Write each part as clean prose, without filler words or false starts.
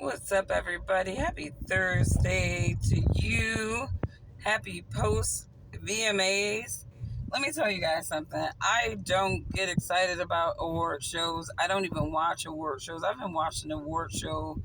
What's up, everybody? Happy Thursday to you. Happy post VMAs. Let me tell you guys something. I don't get excited about award shows. I don't even watch award shows. I've been watching an award show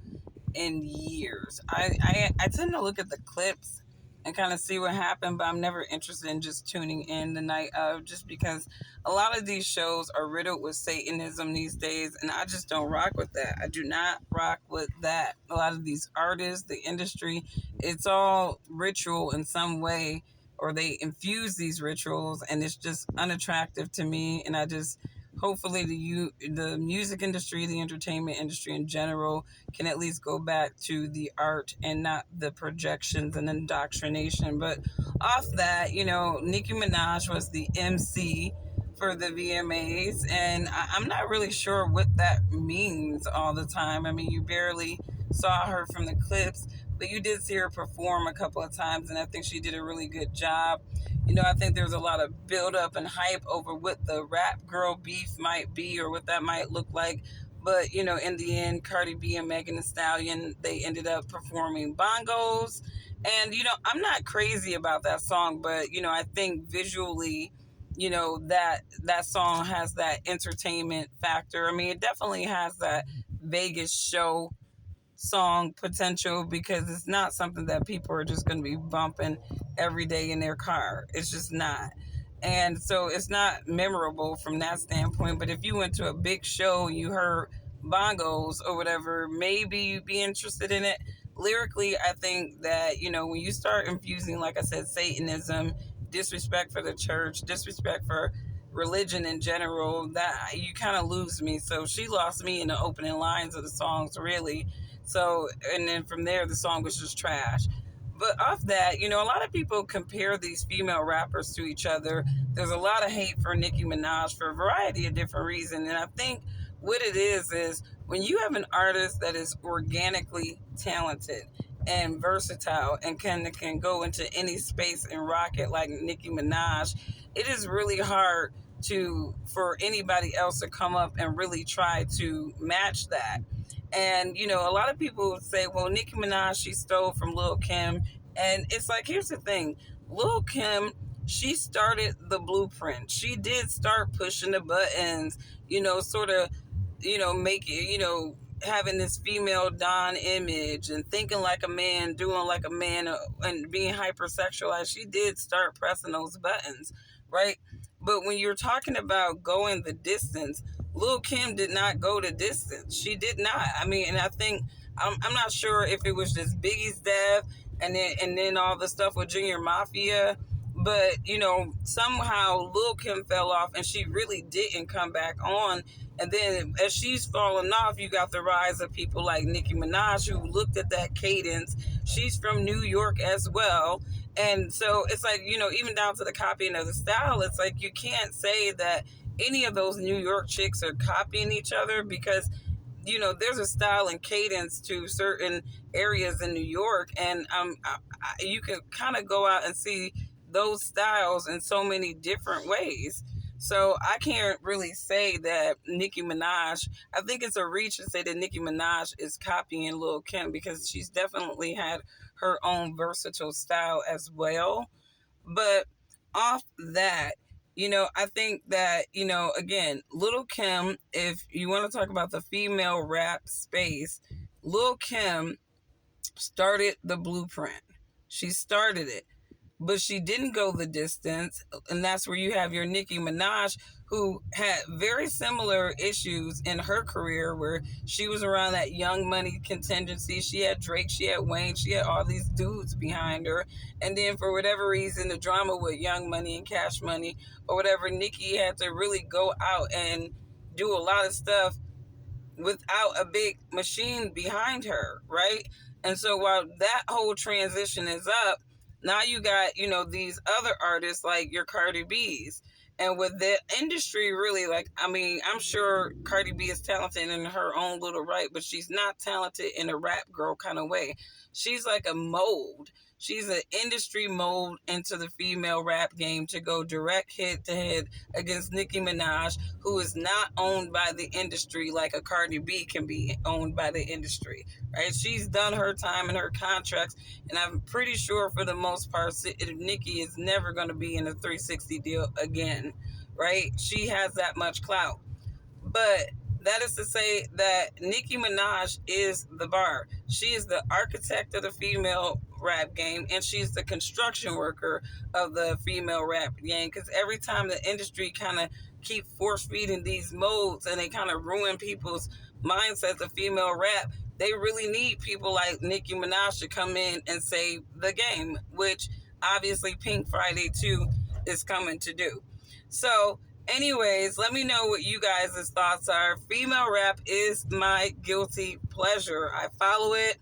in years. I tend to look at the clips and kind of see what happened, but I'm never interested in just tuning in the night of, just because a lot of these shows are riddled with Satanism these days, and I just don't rock with that. I do not rock with that. A lot of these artists, the industry, it's all ritual in some way, or they infuse these rituals, and it's just unattractive to me. And I just hopefully the music industry, the entertainment industry in general, can at least go back to the art and not the projections and indoctrination. But off that, Nicki Minaj was the MC for the VMAs, and I'm not really sure what that means all the time. I mean, you barely saw her from the clips, but you did see her perform a couple of times, and I think she did a really good job. I think there's a lot of build up and hype over what the rap girl beef might be or what that might look like. But, in the end, Cardi B and Megan Thee Stallion, they ended up performing bongos. And, I'm not crazy about that song, but, I think visually, that song has that entertainment factor. I mean, it definitely has that Vegas show song potential, because it's not something that people are just going to be bumping every day in their car. It's just not. And so it's not memorable from that standpoint. But if you went to a big show, you heard bongos or whatever, maybe you'd be interested in it. Lyrically, I think that, when you start infusing, like I said, Satanism, disrespect for the church, disrespect for religion in general, that you kind of lose me. So she lost me in the opening lines of the songs, really. So, and then from there, the song was just trash. But off that, a lot of people compare these female rappers to each other. There's a lot of hate for Nicki Minaj for a variety of different reasons. And I think what it is when you have an artist that is organically talented and versatile and can go into any space and rock it like Nicki Minaj, it is really hard for anybody else to come up and really try to match that. And, a lot of people say, well, Nicki Minaj, she stole from Lil' Kim. And it's like, here's the thing. Lil' Kim, she started the blueprint. She did start pushing the buttons, sort of, make it, having this female Don image and thinking like a man, doing like a man, and being hypersexualized. She did start pressing those buttons, right? But when you're talking about going the distance, Lil' Kim did not go the distance. She did not. I mean, and I think I'm not sure if it was just Biggie's death and then all the stuff with Junior Mafia, but somehow Lil' Kim fell off and she really didn't come back on. And then as she's fallen off, you got the rise of people like Nicki Minaj, who looked at that cadence. She's from New York as well. And so it's like, even down to the copying of the style, it's like you can't say that any of those New York chicks are copying each other, because there's a style and cadence to certain areas in New York, and you can kind of go out and see those styles in so many different ways. So I can't really say that Nicki Minaj, I think it's a reach to say that Nicki Minaj is copying Lil' Kim, because she's definitely had her own versatile style as well. But off that, I think that, again, Lil' Kim, if you want to talk about the female rap space, Lil' Kim started the blueprint. She started it, but she didn't go the distance. And that's where you have your Nicki Minaj, who had very similar issues in her career, where she was around that Young Money contingency. She had Drake, she had Wayne, she had all these dudes behind her. And then for whatever reason, the drama with Young Money and Cash Money or whatever, Nicki had to really go out and do a lot of stuff without a big machine behind her, right? And so while that whole transition is up, now you got, these other artists like your Cardi B's. And with the industry, really, like, I mean, I'm sure Cardi B is talented in her own little right, but she's not talented in a rap girl kind of way. She's like a mold. She's an industry mold into the female rap game to go direct head to head against Nicki Minaj, who is not owned by the industry like a Cardi B can be owned by the industry, right? She's done her time and her contracts, and I'm pretty sure for the most part, Nicki is never going to be in a 360 deal again, right? She has that much clout. But that is to say that Nicki Minaj is the bar. She is the architect of the female rap game, and she's the construction worker of the female rap game. Because every time the industry kind of keep force feeding these modes and they kind of ruin people's mindsets of female rap, they really need people like Nicki Minaj to come in and save the game, which obviously Pink Friday 2 is coming to do. So anyways, let me know what you guys' thoughts are. Female rap is my guilty pleasure. I follow it,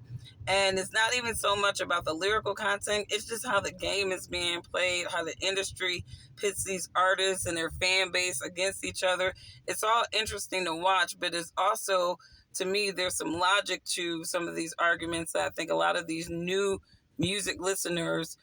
and it's not even so much about the lyrical content. It's just how the game is being played, how the industry pits these artists and their fan base against each other. It's all interesting to watch, but it's also, to me, there's some logic to some of these arguments that I think a lot of these new music listeners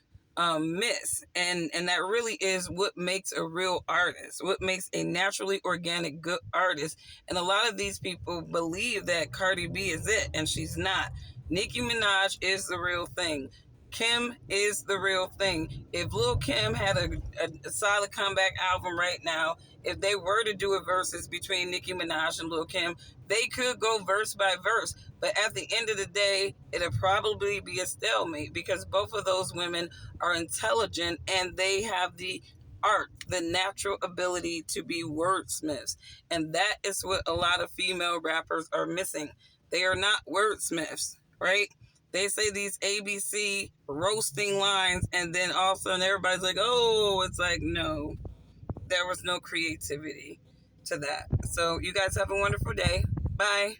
miss, and that really is what makes a real artist, what makes a naturally organic good artist. And a lot of these people believe that Cardi B is it, and she's not. Nicki Minaj is the real thing. Kim is the real thing. If Lil Kim had a solid comeback album right now, if they were to do a versus between Nicki Minaj and Lil Kim, they could go verse by verse. But at the end of the day, it'll probably be a stalemate because both of those women are intelligent and they have the art, the natural ability to be wordsmiths. And that is what a lot of female rappers are missing. They are not wordsmiths, right? They say these ABC roasting lines, and then all of a sudden everybody's like, oh, it's like, no, there was no creativity to that. So you guys have a wonderful day. Bye.